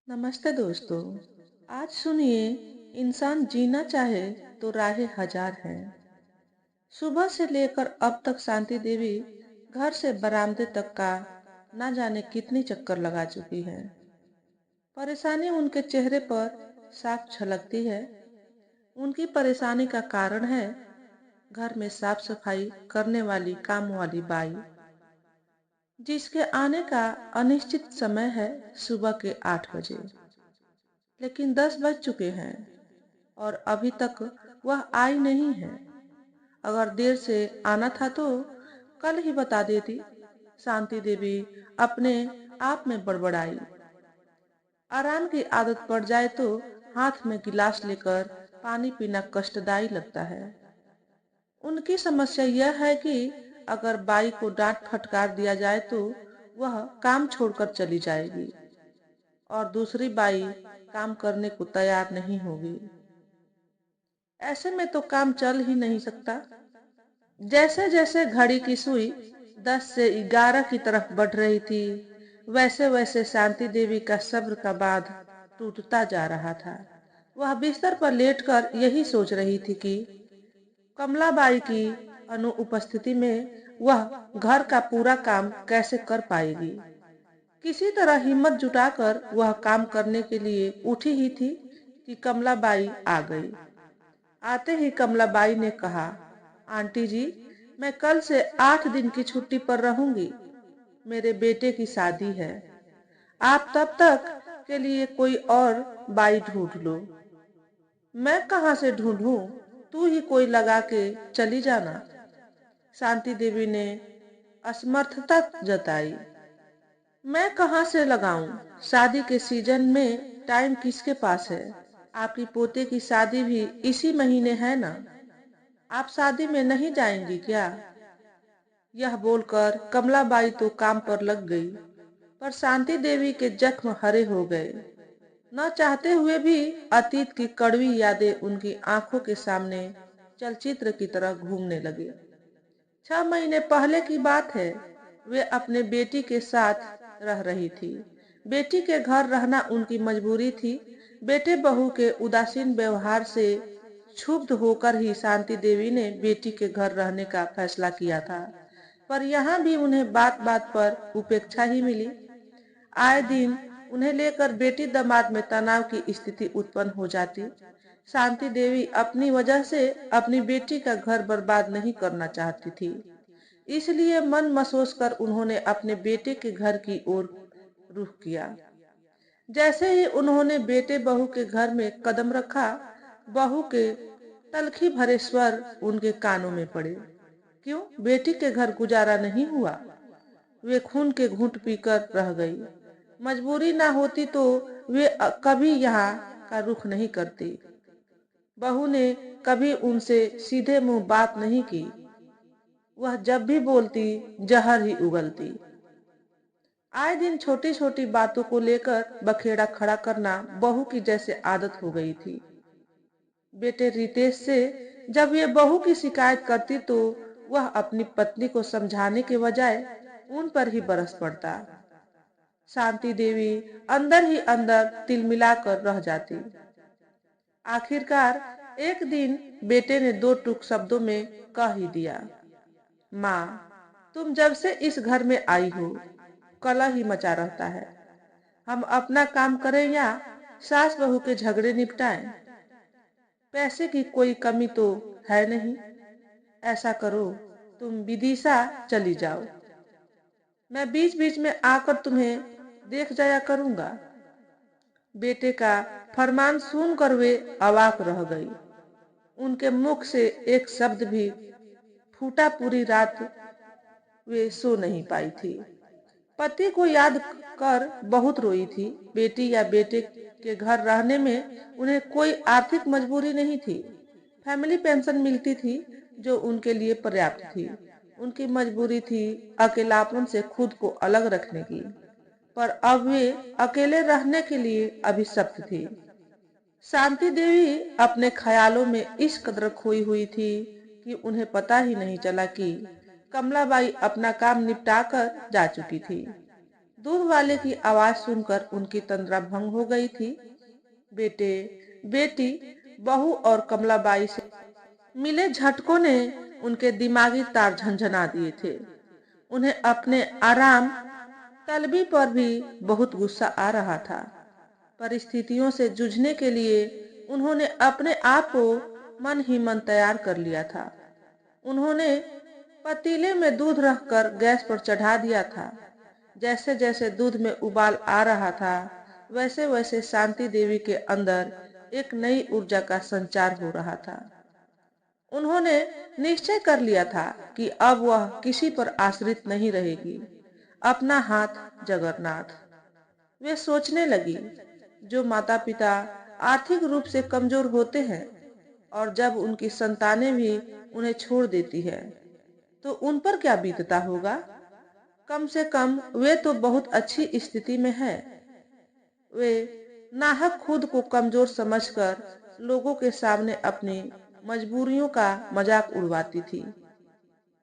नमस्ते दोस्तों। आज सुनिए, इंसान जीना चाहे तो राहें हजार हैं। सुबह से लेकर अब तक शांति देवी घर से बरामदे तक का ना जाने कितनी चक्कर लगा चुकी है। परेशानी उनके चेहरे पर साफ झलकती है। उनकी परेशानी का कारण है घर में साफ सफाई करने वाली काम वाली बाई, जिसके आने का अनिश्चित समय है सुबह के 8 बजे। लेकिन 10 बज चुके हैं और अभी तक वह आई नहीं है। अगर देर से आना था तो कल ही बता देती। शांति देवी अपने आप में बड़बड़ाई। आराम की आदत पड़ जाए तो हाथ में गिलास लेकर पानी पीना कष्टदायी लगता है। उनकी समस्या यह है कि अगर बाई को डांट फटकार दिया जाए तो वह काम छोड़कर चली जाएगी और दूसरी बाई काम करने को तैयार नहीं होगी। ऐसे में तो काम चल ही नहीं सकता। जैसे जैसे घड़ी की सुई 10 से 11 की तरफ बढ़ रही थी, वैसे वैसे शांति देवी का सब्र का बांध टूटता जा रहा था। वह बिस्तर पर लेटकर यही सोच रही थी कि कमलाबाई की अनुपस्थिति में वह घर का पूरा काम कैसे कर पाएगी। किसी तरह हिम्मत जुटाकर वह काम करने के लिए उठी ही थी कि कमलाबाई आ गई। आते ही कमलाबाई ने कहा, आंटी जी, मैं कल से 8 दिन की छुट्टी पर रहूंगी। मेरे बेटे की शादी है। आप तब तक के लिए कोई और बाई ढूंढ लो। मैं कहाँ से ढूंढूं? तू ही कोई लगा के चली जाना। शांति देवी ने असमर्थता जताई। मैं कहाँ से लगाऊं? शादी के सीजन में टाइम किसके पास है? आपकी पोते की शादी भी इसी महीने है ना। आप शादी में नहीं जाएंगी क्या? यह बोलकर कमलाबाई तो काम पर लग गई, पर शांति देवी के जख्म हरे हो गए। न चाहते हुए भी अतीत की कड़वी यादें उनकी आंखों के सामने चलचित्र की तरह घूमने लगे। 6 महीने पहले की बात है। वे अपने बेटी के साथ रह रही थी। बेटी के घर रहना उनकी मजबूरी थी। बेटे बहू के उदासीन व्यवहार से क्षुब्ध होकर ही शांति देवी ने बेटी के घर रहने का फैसला किया था। पर यहाँ भी उन्हें बात बात पर उपेक्षा ही मिली। आए दिन उन्हें लेकर बेटी दामाद में तनाव की स्थिति उत्पन्न हो जाती। शांति देवी अपनी वजह से अपनी बेटी का घर बर्बाद नहीं करना चाहती थी। इसलिए मन मसोस कर उन्होंने अपने बेटे के घर की ओर रुख किया। जैसे ही उन्होंने बेटे बहू के घर में कदम रखा, बहू के तलखी भरे स्वर उनके कानों में पड़े। क्यों बेटी के घर गुजारा नहीं हुआ? वे खून के घूंट पीकर रह गई। मजबूरी ना होती तो वे कभी यहाँ का रुख नहीं करती। बहू ने कभी उनसे सीधे मुंह बात नहीं की। वह जब भी बोलती जहर ही उगलती। आए दिन छोटी छोटी बातों को लेकर बखेड़ा खड़ा करना बहू की जैसे आदत हो गई थी। बेटे रितेश से जब ये बहू की शिकायत करती तो वह अपनी पत्नी को समझाने के बजाय उन पर ही बरस पड़ता। शांति देवी अंदर ही अंदर तिलमिलाकर रह जाती। आखिरकार एक दिन बेटे ने दो टूक शब्दों में कह ही दिया, माँ, तुम जब से इस घर में आई हो कलह ही मचा रहता है। हम अपना काम करें या सास बहू के झगड़े निपटाएं? पैसे की कोई कमी तो है नहीं। ऐसा करो, तुम विदिशा चली जाओ। मैं बीच बीच में आकर तुम्हें देख जाया करूंगा। बेटे का फरमान सुनकर वे अवाक रह गई। उनके मुख से एक शब्द भी फूटा पूरी रात वे सो नहीं पाई थी। पति को याद कर बहुत रोई थी। बेटी या बेटे के घर रहने में उन्हें कोई आर्थिक मजबूरी नहीं थी। फैमिली पेंशन मिलती थी जो उनके लिए पर्याप्त थी। उनकी मजबूरी थी अकेलापन से खुद को अलग रखने की। पर अब वे अकेले रहने के लिए अभिशप्त थी। शांति देवी अपने ख्यालों में इस कदर खोई हुई थी कि उन्हें पता ही नहीं चला कि कमलाबाई अपना काम निपटाकर जा चुकी थी। दूध वाले की आवाज सुनकर उनकी तंद्रा भंग हो गई थी। बेटे, बेटी, बहू और कमलाबाई से मिले झटकों ने उनके दिमागी तार झंझना दिए थे। उन्हें अपने आराम तलबी पर भी बहुत गुस्सा आ रहा था। परिस्थितियों से जूझने के लिए उन्होंने अपने आप को मन ही मन तैयार कर लिया था। उन्होंने पतीले में दूध रखकर गैस पर चढ़ा दिया था। जैसे जैसे दूध में उबाल आ रहा था, वैसे वैसे शांति देवी के अंदर एक नई ऊर्जा का संचार हो रहा था। उन्होंने निश्चय कर लिया था कि अब वह किसी पर आश्रित नहीं रहेगी। अपना हाथ जगन्नाथ। वे सोचने लगी, जो माता पिता आर्थिक रूप से कमजोर होते हैं और जब उनकी संतानें भी उन्हें छोड़ देती है, तो उन पर क्या बीतता होगा। कम से कम वे तो बहुत अच्छी स्थिति में है। वे नाहक खुद को कमजोर समझकर लोगों के सामने अपनी मजबूरियों का मजाक उड़वाती थी।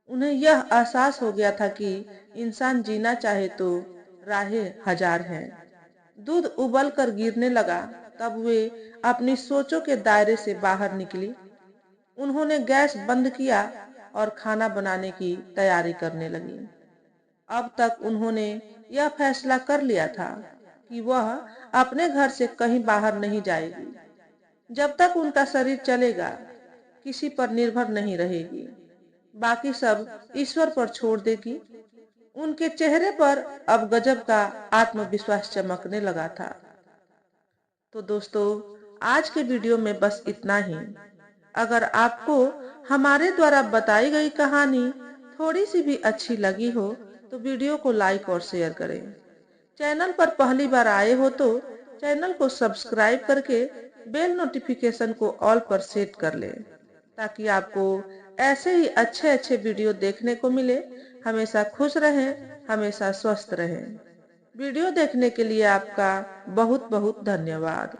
उन्हें यह एहसास हो गया था कि इंसान जीना चाहे तो राहें हजार हैं। दूध उबल कर गिरने लगा, तब वे अपनी सोचों के दायरे से बाहर निकली। उन्होंने गैस बंद किया और खाना बनाने की तैयारी करने लगी। अब तक उन्होंने यह फैसला कर लिया था कि वह अपने घर से कहीं बाहर नहीं जाएगी। जब तक उनका शरीर चलेगा, किसी पर निर्भर नहीं रहेगी। बाकी सब ईश्वर पर छोड़ देगी। उनके चेहरे पर अब गजब का आत्मविश्वास चमकने लगा था। तो दोस्तों, आज के वीडियो में बस इतना ही। अगर आपको हमारे द्वारा बताई गई कहानी थोड़ी सी भी अच्छी लगी हो, तो वीडियो को लाइक और शेयर करें। चैनल पर पहली बार आए हो तो चैनल को सब्सक्राइब करके बेल नोटिफिकेशन को ऑल पर सेट कर लें, ताकि आपको ऐसे ही अच्छे अच्छे वीडियो देखने को मिले। हमेशा खुश रहें, हमेशा स्वस्थ रहें। वीडियो देखने के लिए आपका बहुत बहुत धन्यवाद।